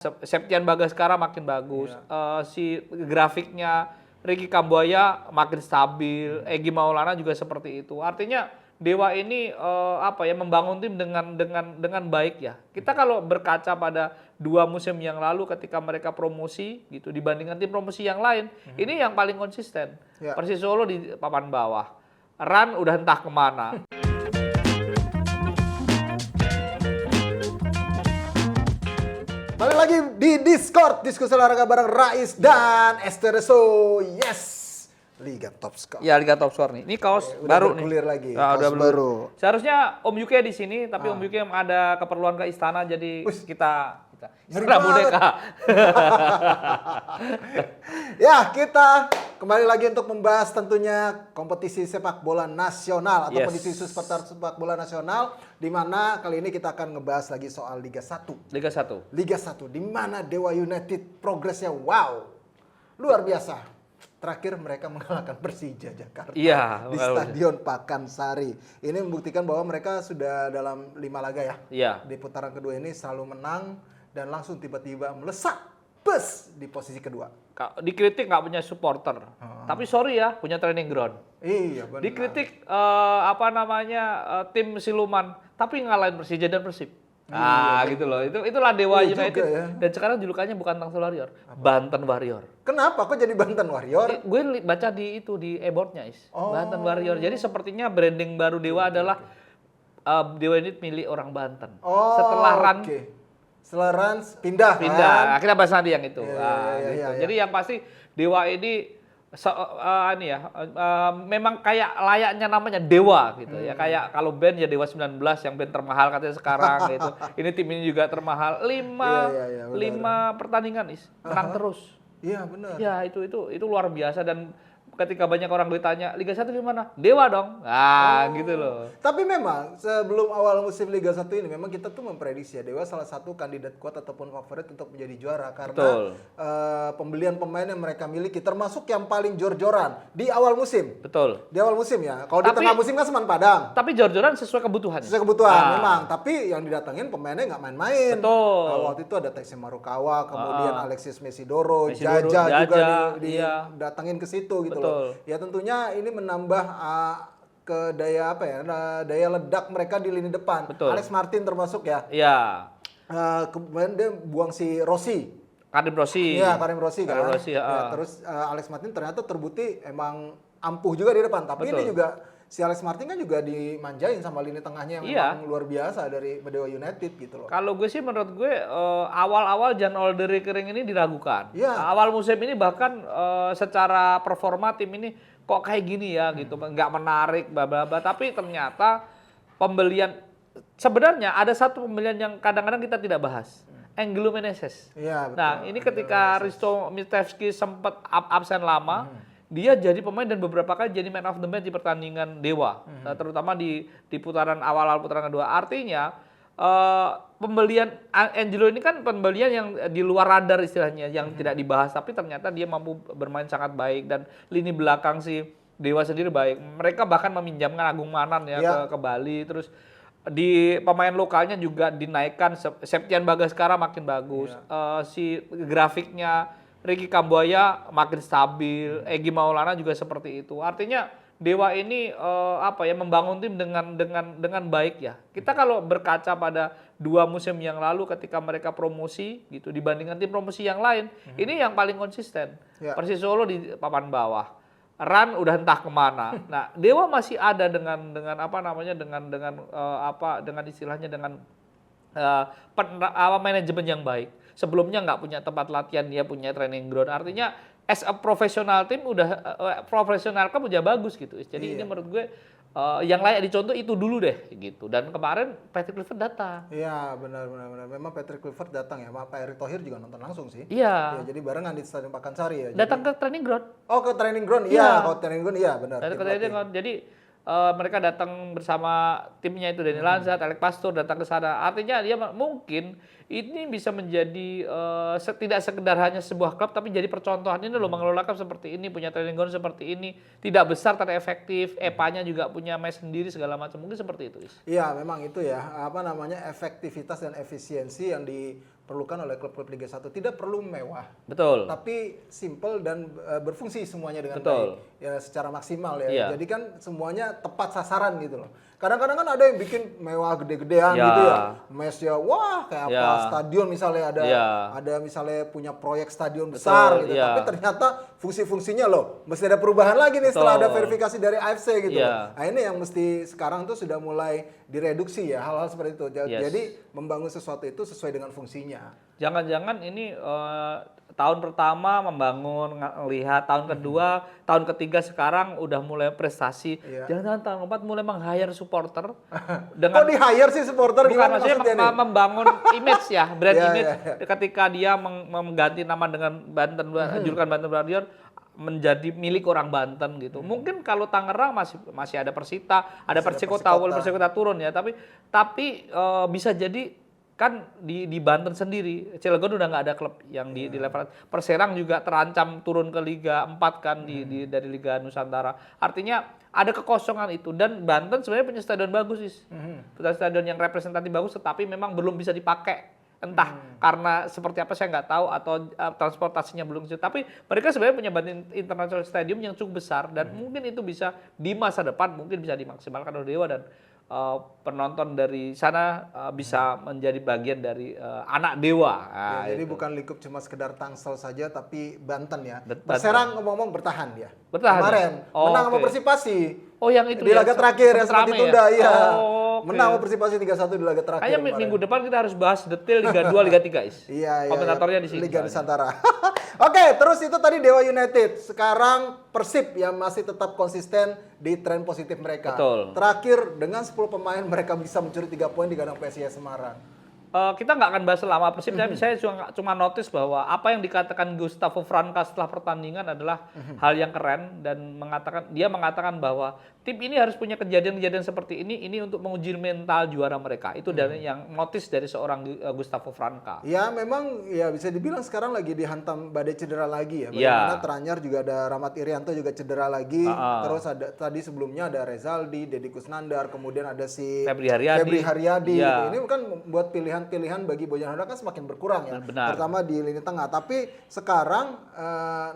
Septian Bagaskara makin bagus, Iya. si grafiknya Ricky Kambuaya makin stabil, Egy Maulana juga seperti itu. Artinya Dewa ini membangun tim dengan baik ya. Kita kalau berkaca pada 2 musim yang lalu ketika mereka promosi gitu dibandingkan tim promosi yang lain, ini yang paling konsisten. Ya. Persis Solo di papan bawah, Ran udah entah kemana. Balik lagi di Discord, diskusi olahraga bareng Rais dan Estereso. Yes, Liga Top Score. Ya, Liga Top Score nih. Ini kaos Udah baru bergulir nih. lagi, Nah, kaos baru. Seharusnya Om Yuke di sini, tapi Om Yuke ada keperluan ke istana, jadi Ush. kita Ngeri istana banget. boneka. Ya, kita kembali lagi untuk membahas tentunya kompetisi sepak bola nasional ataupun Yes. isu-isu sepak bola nasional, di mana kali ini kita akan ngebahas lagi soal Liga 1. Liga 1. Liga 1 di mana Dewa United progresnya wow. Luar biasa. Terakhir mereka mengalahkan Persija Jakarta Iya, di Stadion Pakansari. Ini membuktikan bahwa mereka sudah dalam 5 laga ya. Iya. Di putaran kedua ini selalu menang dan langsung tiba-tiba melesat bus di posisi kedua. Dikritik nggak punya supporter, tapi sorry ya punya training ground. Iya benar. Dikritik tim siluman, tapi ngalahin Persija dan Persib. Gitu loh. Itulah Dewa Iya United. juga ya. Dan sekarang julukannya bukan Tangsel Warrior, Banten Warrior. Kenapa kok jadi Banten Warrior? Gue baca di e-boardnya, Oh. Banten Warrior. Jadi sepertinya branding baru Dewa adalah Dewa United milik orang Banten. Oh, Setelah Ran oke. Setelah Ran pindah kan? akhirnya bahas nanti yang itu. Iya, iya. Jadi yang pasti Dewa ini memang kayak layaknya namanya Dewa gitu ya. Kayak kalau band ya Dewa 19 yang band termahal katanya sekarang gitu. Ini tim ini juga termahal. 5 Iya, pertandingan menang terus. Iya benar. Ya itu luar biasa. Dan ketika banyak orang ditanya Liga 1 gimana? Dewa dong. Gitu loh. Tapi memang sebelum awal musim Liga 1 ini memang kita tuh memprediksi ya Dewa salah satu kandidat kuat ataupun favorit untuk menjadi juara karena pembelian pemain yang mereka miliki termasuk yang paling jor-joran di awal musim. Betul. Di awal musim ya. Kalau di tengah musim kan Seman Padang. Tapi jor-joran sesuai kebutuhan. Sesuai kebutuhan memang, tapi yang didatengin pemainnya nggak main-main. Betul. Waktu itu ada Takeshi Marukawa, kemudian Alexis Mesidoro, Mesidoro, Jaja juga iya. didatengin ke situ gitu Betul. loh. Ya tentunya ini menambah ke daya daya ledak mereka di lini depan. Betul. Alex Martin termasuk ya. Iya. Kemudian dia buang si Rossi. Karim Rossi. Iya, Karim Rossi kan. Karim Rossi, Ya, terus Alex Martin ternyata terbukti emang ampuh juga di depan. Tapi ini juga si Alex Martin kan juga dimanjain sama lini tengahnya yang memang luar biasa dari Dewa United gitu loh. Kalau gue sih menurut gue awal-awal Jan Olderikering ini diragukan. Iya. Awal musim ini bahkan secara performa tim ini kok kayak gini ya gitu, nggak menarik bla bla bla. Tapi ternyata pembelian sebenarnya ada satu pembelian yang kadang-kadang kita tidak bahas. Angelo Meneses. Iya, betul. Nah, ini ketika Risto Mitevski sempat absen lama, dia jadi pemain dan beberapa kali jadi man of the match di pertandingan Dewa, terutama di putaran awal putaran kedua. Artinya pembelian Angelo ini kan pembelian yang di luar radar istilahnya, yang tidak dibahas, tapi ternyata dia mampu bermain sangat baik dan lini belakang si Dewa sendiri baik. Mereka bahkan meminjamkan Agung Manan ya ke Bali, terus di pemain lokalnya juga dinaikkan. Septian Bagaskara makin bagus, si grafiknya Ricky Kambuaya makin stabil, Egy Maulana juga seperti itu. Artinya Dewa ini membangun tim dengan baik ya. Kita kalau berkaca pada 2 musim yang lalu ketika mereka promosi gitu dibandingkan tim promosi yang lain, ini yang paling konsisten. Persis Solo di papan bawah, Ran udah entah kemana. Nah, Dewa masih ada dengan istilahnya dengan manajemen yang baik. Sebelumnya nggak punya tempat latihan, dia punya training ground. Artinya as a professional team profesional kan udah bagus gitu. Jadi ini menurut gue yang layak dicontoh itu dulu deh gitu. Dan kemarin Patrick Kluivert datang. Iya, benar. Memang Patrick Kluivert datang ya. Pak Erick Thohir juga nonton langsung sih. Iya. Ya, jadi barengan di Stadion Pakansari ya. Datang ke training ground. Oh, ke training ground. Iya, kalau training ground iya benar. Datang ke training ground. Jadi mereka datang bersama timnya itu Dani Lanzat, Alex Pastur datang ke sana. Artinya dia mungkin ini bisa menjadi tidak sekedar hanya sebuah klub tapi jadi percontohan. Ini loh mengelola klub seperti ini, punya training ground seperti ini, tidak besar tapi efektif, EPA-nya juga punya mes sendiri segala macam. Mungkin seperti itu. Iya, memang itu ya. Efektivitas dan efisiensi yang diperlukan oleh klub-klub Liga 1. Tidak perlu mewah. Betul. Tapi simple dan berfungsi semuanya dengan Betul. baik. Ya secara maksimal ya. Iya. Jadi kan semuanya tepat sasaran gitu loh. Kadang-kadang kan ada yang bikin mewah gede-gedean Ya. gitu ya. Mesnya wah kayak apa Ya. stadion misalnya Ya. ada misalnya punya proyek stadion besar Betul, gitu. ya. Tapi ternyata fungsi-fungsinya loh mesti ada perubahan lagi nih setelah ada Betul. verifikasi dari AFC gitu. Ya. Nah ini yang mesti sekarang tuh sudah mulai direduksi ya hal-hal seperti itu. Yes. Jadi membangun sesuatu itu sesuai dengan fungsinya. Jangan-jangan ini tahun pertama membangun, ngelihat, tahun kedua, tahun ketiga sekarang udah mulai prestasi. Iya. Jangan-jangan tahun keempat mulai meng-hire supporter Kok di-hire sih supporter bukan gimana maksudnya maksudnya nih? membangun image ya, brand Iya, image. iya, Ketika dia mengganti nama dengan Banten, julukan Banten Warrior menjadi milik orang Banten gitu. Mungkin kalau Tangerang masih ada Persita, ada Persikota, walaupun Persikota turun ya, tapi bisa jadi kan di Banten sendiri, Cilegon udah nggak ada klub yang di level. Perserang juga terancam turun ke Liga 4 kan dari Liga Nusantara. Artinya ada kekosongan itu dan Banten sebenarnya punya stadion bagus sih. Stadion yang representatif bagus tetapi memang belum bisa dipakai. Entah karena seperti apa saya nggak tahu atau transportasinya belum bisa. Tapi mereka sebenarnya punya Banten International Stadium yang cukup besar dan mungkin itu bisa di masa depan mungkin bisa dimaksimalkan oleh Dewa dan penonton dari sana bisa menjadi bagian dari anak Dewa. Nah, Ya, jadi itu. bukan lingkup cuma sekedar Tangsel saja tapi Banten ya. Banten. Perserang ngomong-ngomong bertahan dia. Bertahan ya? Kemarin Oh, menang sama oke. Persipasi. Oh yang itu Di laga terakhir yang sempat rame ditunda ya? iya. Oh, oke. Menang sama Persipasi 3-1 di laga terakhir. Kayaknya kemarin. minggu depan kita harus bahas detail Liga 2, Liga 3, Is. Iya, Komentatornya di sini. Liga soalnya. Nusantara. Oke, terus itu tadi Dewa United. Sekarang Persib yang masih tetap konsisten di tren positif mereka. Betul. Terakhir dengan 10 pemain mereka bisa mencuri 3 poin di kandang PSIS Semarang. Kita nggak akan bahas lama Persib, tapi saya cuma notice bahwa apa yang dikatakan Gustavo Franca setelah pertandingan adalah hal yang keren dan dia mengatakan bahwa tim ini harus punya kejadian-kejadian seperti ini untuk menguji mental juara mereka. Itu dari yang notice dari seorang Gustavo Franca. Ya memang ya bisa dibilang sekarang lagi dihantam badai cedera lagi ya. Iya. Bagaimana Teranyar juga ada Rahmat Irianto juga cedera lagi. Terus ada tadi sebelumnya ada Rezaldi, Deddy Kusnandar, kemudian ada si Febri Haryadi. Gitu. Iya. Ini kan membuat pilihan bagi Bojanhoda kan semakin berkurang ya. Benar. Terutama di lini tengah. Tapi sekarang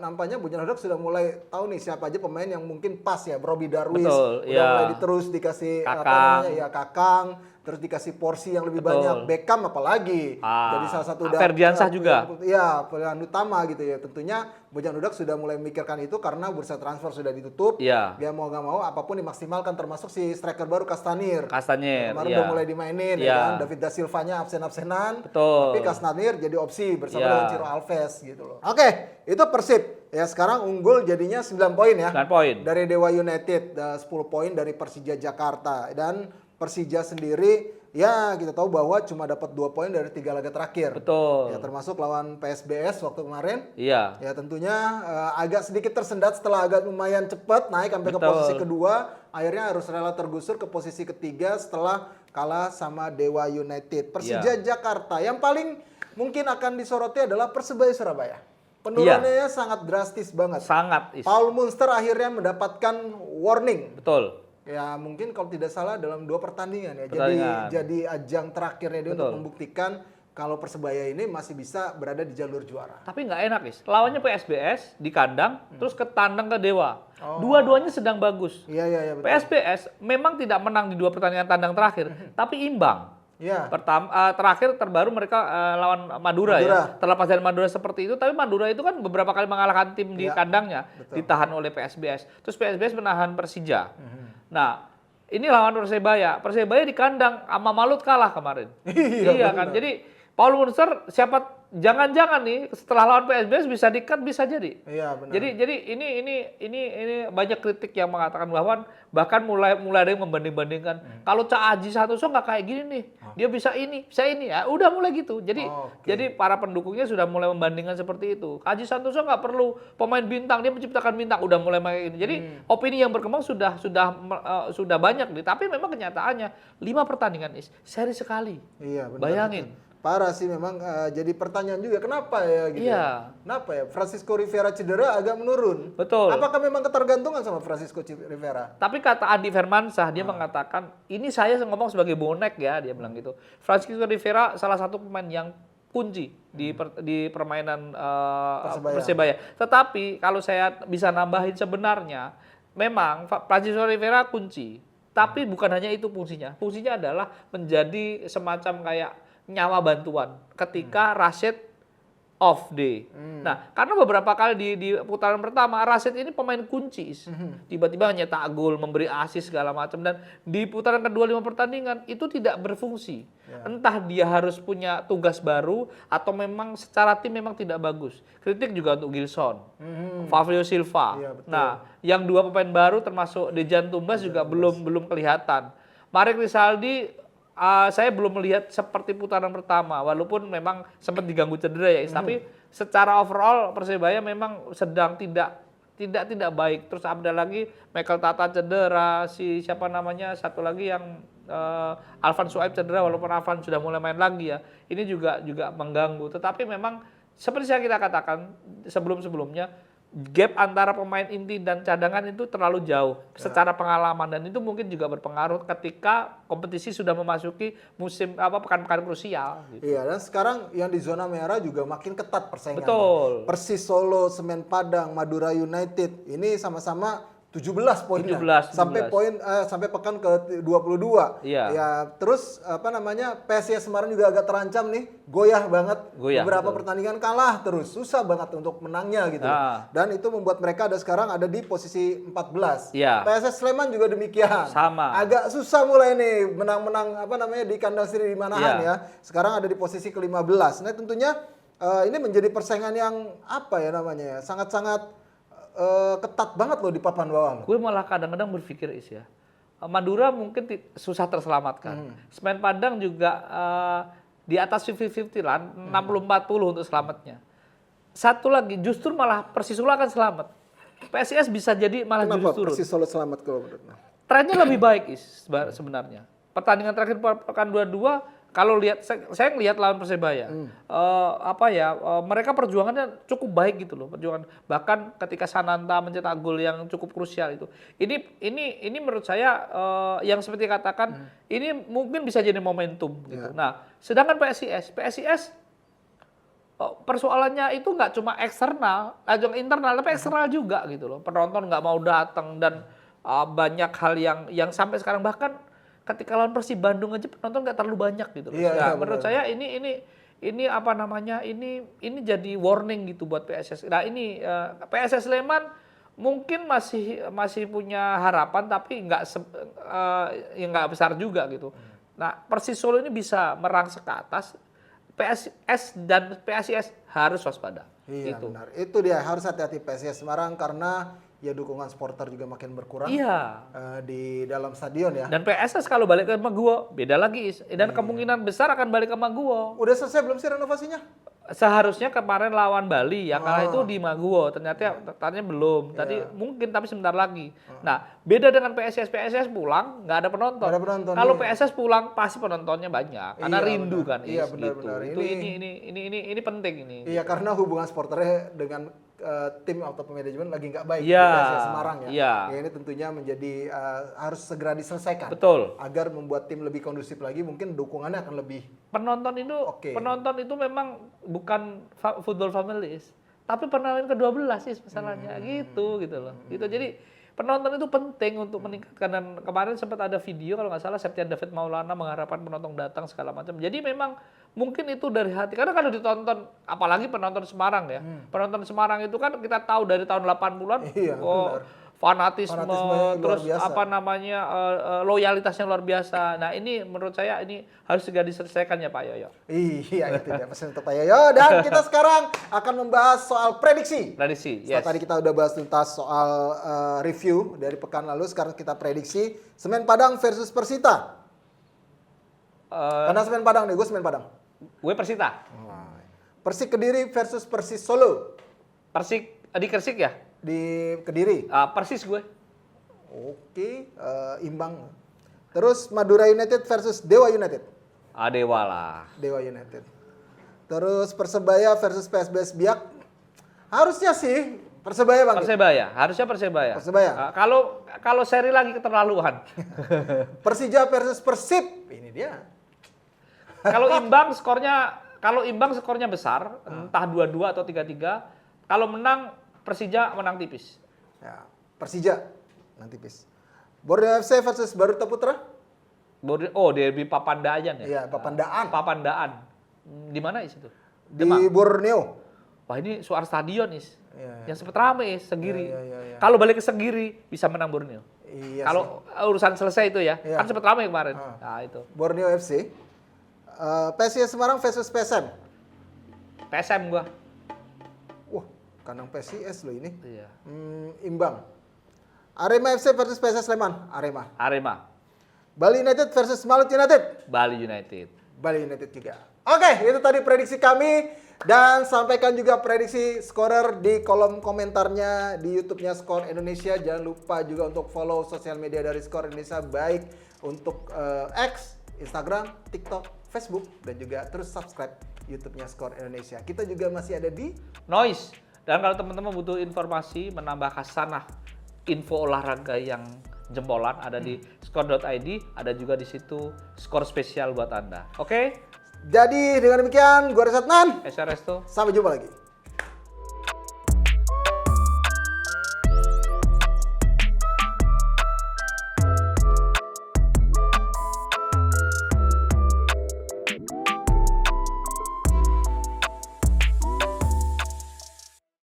nampaknya Bojanhoda sudah mulai tahu nih siapa aja pemain yang mungkin pas ya. Robi Darwis Betul, udah ya. mulai terus dikasih Kakang. Kakang, terus dikasih porsi yang lebih banyak. Beckham apalagi. Jadi salah satu Ferdiansah juga. Iya, pilihan utama gitu ya. Tentunya Bojan Hudak sudah mulai memikirkan itu karena bursa transfer sudah ditutup. Iya. Dia mau nggak mau apapun dimaksimalkan termasuk si striker baru Castanir. Castanir, Kemarin iya. udah mulai dimainin Iya. ya kan. David da Silva-nya absen-absenan. Betul. Tapi Castanir jadi opsi bersama Iya. dengan Ciro Alves gitu loh. Oke, itu Persib. Ya sekarang unggul jadinya 9 poin ya. 9 poin. Dari Dewa United, 10 poin dari Persija Jakarta. Dan Persija sendiri ya kita tahu bahwa cuma dapat 2 poin dari 3 laga terakhir. Betul. Ya termasuk lawan PSBS waktu kemarin. Iya. Ya tentunya agak sedikit tersendat setelah agak lumayan cepat naik sampai ke Betul. posisi kedua. Akhirnya harus rela tergusur ke posisi ketiga setelah kalah sama Dewa United. Persija Jakarta yang paling mungkin akan disoroti adalah Persebaya Surabaya. Penurunannya sangat drastis banget. Sangat, Is. Paul Munster akhirnya mendapatkan warning. Betul. Ya mungkin kalau tidak salah dalam 2 pertandingan ya. Pertandingan. Jadi ajang terakhirnya dia untuk Betul. membuktikan kalau Persebaya ini masih bisa berada di jalur juara. Tapi nggak enak, Is. Lawannya PSBS di kandang, terus ke tandang ke Dewa. Dua-duanya sedang bagus. Iya betul. PSBS memang tidak menang di 2 pertandingan tandang terakhir, tapi imbang. Iya. Terakhir terbaru mereka lawan Madura ya. Terlepas dari Madura seperti itu, tapi Madura itu kan beberapa kali mengalahkan tim di kandangnya, ditahan oleh PSBS. Terus PSBS menahan Persija. Nah, ini lawan Persebaya. Persebaya di kandang sama Malut kalah kemarin. Iya kan. Jadi Paul Munster jangan-jangan nih setelah lawan PSBS bisa di-cut bisa jadi. Iya benar. Jadi ini banyak kritik yang mengatakan bahwa bahkan mulai ada yang membanding-bandingkan kalau Cak Aji Santoso nggak kayak gini nih, dia bisa ini ya udah mulai gitu. Jadi para pendukungnya sudah mulai membandingkan seperti itu. Aji Santoso nggak perlu pemain bintang, dia menciptakan bintang, udah mulai kayak gini. Jadi opini yang berkembang sudah banyak nih. Tapi memang kenyataannya 5 pertandingan seri sekali. Iya benar. Bayangin. Betul. Parah sih memang jadi pertanyaan juga kenapa ya gitu. Iya. Kenapa ya Francisco Rivera cedera agak menurun. Betul. Apakah memang ketergantungan sama Francisco Rivera? Tapi kata Andi Firmansyah, dia mengatakan, ini saya ngomong sebagai bonek ya, dia bilang gitu. Francisco Rivera salah satu pemain yang kunci di permainan Persebaya. Persebaya. Tetapi kalau saya bisa nambahin sebenarnya memang Francisco Rivera kunci. Tapi bukan hanya itu fungsinya. Fungsinya adalah menjadi semacam kayak nyawa bantuan ketika Rashid off day. Nah, karena beberapa kali di putaran pertama Rashid ini pemain kunci. Tiba-tiba nyetak gol, memberi assist segala macam dan di putaran kedua 5 pertandingan itu tidak berfungsi. Entah dia harus punya tugas baru atau memang secara tim memang tidak bagus. Kritik juga untuk Gilson, Fabio Silva. Iya, betul. Nah, yang 2 pemain baru termasuk Dejan Tumbas juga belum kelihatan. Marek Rizaldi saya belum melihat seperti putaran pertama, walaupun memang sempat diganggu cedera ya, tapi secara overall Persebaya memang sedang tidak baik. Terus ada lagi Michael Tata cedera, siapa namanya satu lagi yang Alvan Suaib cedera, walaupun Alvan sudah mulai main lagi ya. Ini juga mengganggu. Tetapi memang seperti yang kita katakan sebelumnya, gap antara pemain inti dan cadangan itu terlalu jauh secara pengalaman dan itu mungkin juga berpengaruh ketika kompetisi sudah memasuki musim pekan-pekan krusial. Gitu. Iya, dan sekarang yang di zona merah juga makin ketat persaingannya. Betul. Persis Solo, Semen Padang, Madura United ini sama-sama 17 poinnya. 17. Sampai pekan ke 22. Iya. Ya, terus PSIS Semarang juga agak terancam nih, goyah banget. Beberapa pertandingan kalah terus, susah banget untuk menangnya gitu. Dan itu membuat mereka sekarang ada di posisi 14. Iya. PSS Sleman juga demikian. Sama. Agak susah mulai nih menang-menang di kandang sendiri di Manahan ya. Sekarang ada di posisi ke-15. Nah, tentunya ini menjadi persaingan yang sangat-sangat ketat banget loh di papan bawah. Gue malah kadang-kadang berpikir ya, Madura mungkin susah terselamatkan. Semen Padang juga di atas 50-50 lah, 60-40 untuk selamatnya. Satu lagi, justru malah Persis Solo akan selamat. PSIS bisa jadi malah Kenapa justru turun. Persis Solo selamat kalau menurut Anda? Trennya lebih baik sebenarnya. Pertandingan terakhir pekan 22 kalau lihat saya ngelihat lawan Persebaya, mereka perjuangannya cukup baik gitu loh, perjuangan. Bahkan ketika Sananta mencetak gol yang cukup krusial itu. Ini menurut saya yang seperti katakan ini mungkin bisa jadi momentum gitu. Nah, sedangkan PSIS persoalannya itu nggak cuma eksternal, internal, tapi eksternal juga gitu loh. Penonton nggak mau datang dan banyak hal yang sampai sekarang bahkan ketika lawan Persib Bandung aja penonton nggak terlalu banyak gitu. Menurut saya ini jadi warning gitu buat PSS. Nah ini PSS Sleman mungkin masih punya harapan tapi nggak besar juga gitu. Nah Persis Solo ini bisa merangsek ke atas. PSS dan PSIS harus waspada. Iya gitu. benar. Itu dia harus hati-hati PSIS Semarang karena ya dukungan supporter juga makin berkurang di dalam stadion ya. Dan PSS kalau balik ke Maguwo beda lagi dan kemungkinan besar akan balik ke Maguwo. Udah selesai belum sih renovasinya? Seharusnya kemarin lawan Bali yang kalah itu di Maguwo, ternyata belum. Mungkin tapi sebentar lagi. Nah, beda dengan PSS pulang nggak ada penonton. Kalau PSS pulang pasti penontonnya banyak karena rindu kan. Iya benar-benar. Gitu. Ini penting ini. Iya karena hubungan supporternya dengan tim atau manajemen lagi nggak baik di PSIS Semarang ya. Ya, ini tentunya menjadi harus segera diselesaikan. Betul. Agar membuat tim lebih kondusif lagi, mungkin dukungannya akan lebih. Penonton itu memang bukan football families, tapi penonton ke-12 sih masalahnya gitu loh. Gitu. Jadi penonton itu penting untuk meningkatkan dan kemarin sempat ada video kalau nggak salah Septian David Maulana mengharapkan penonton datang segala macam. Jadi memang mungkin itu dari hati karena kalau ditonton apalagi penonton Semarang ya. Penonton Semarang itu kan kita tahu dari tahun 80-an fanatisme terus loyalitasnya luar biasa. Nah, ini menurut saya ini harus segera diselesaikan ya Pak Yoyo. Iya, itu dia pesan untuk Pak Yoyo dan kita sekarang akan membahas soal prediksi. Yes. Tadi kita udah bahas tuntas soal review dari pekan lalu, sekarang kita prediksi Semen Padang versus Persita. Karena Semen Padang nih, gue Semen Padang. Gue Persita. Persik Kediri versus Persis Solo. Persik di Kersik ya? Di Kediri. Persis gue. Oke, imbang. Terus Madura United versus Dewa United. Dewa lah. Dewa United. Terus Persebaya versus PSBS Biak. Harusnya sih Persebaya Bang. Harusnya Persebaya. Kalau seri lagi keterlaluan. Persija versus Persib. Ini dia. Kalau imbang skornya Kalau imbang skornya besar, entah 2-2 atau 3-3. Kalau menang, Persija menang tipis. Ya, Persija menang tipis. Borneo FC versus Barito Putra? Derby Papandayan ya? Iya, Papandaan. Papandaan. Di mana Is itu? Di Borneo. Wah ini suara stadion Is. Iya, Yang sempat rame Segiri. Iya. Kalau balik ke Segiri bisa menang Borneo. Iya. Kalau urusan selesai itu ya, Iya. kan sempat ramai kemarin. Nah itu. Borneo FC. PSIS Semarang versus PSM. PSM gua. Wah, kandang PSIS loh ini. Iya. Imbang. Arema FC versus PSS Sleman. Arema. Bali United versus Malut United. Bali United. Bali United juga. Oke, itu tadi prediksi kami. Dan sampaikan juga prediksi scorer di kolom komentarnya di YouTube-nya Skor Indonesia. Jangan lupa juga untuk follow sosial media dari Skor Indonesia, baik untuk X, Instagram, TikTok, Facebook, dan juga terus subscribe YouTube-nya Skor Indonesia. Kita juga masih ada di Noise. Dan kalau teman-teman butuh informasi menambah khasanah info olahraga yang jempolan ada di skor.id, ada juga di situ skor spesial buat Anda. Oke? Jadi dengan demikian, gue Resat Nan. SRS tuh. Sampai jumpa lagi.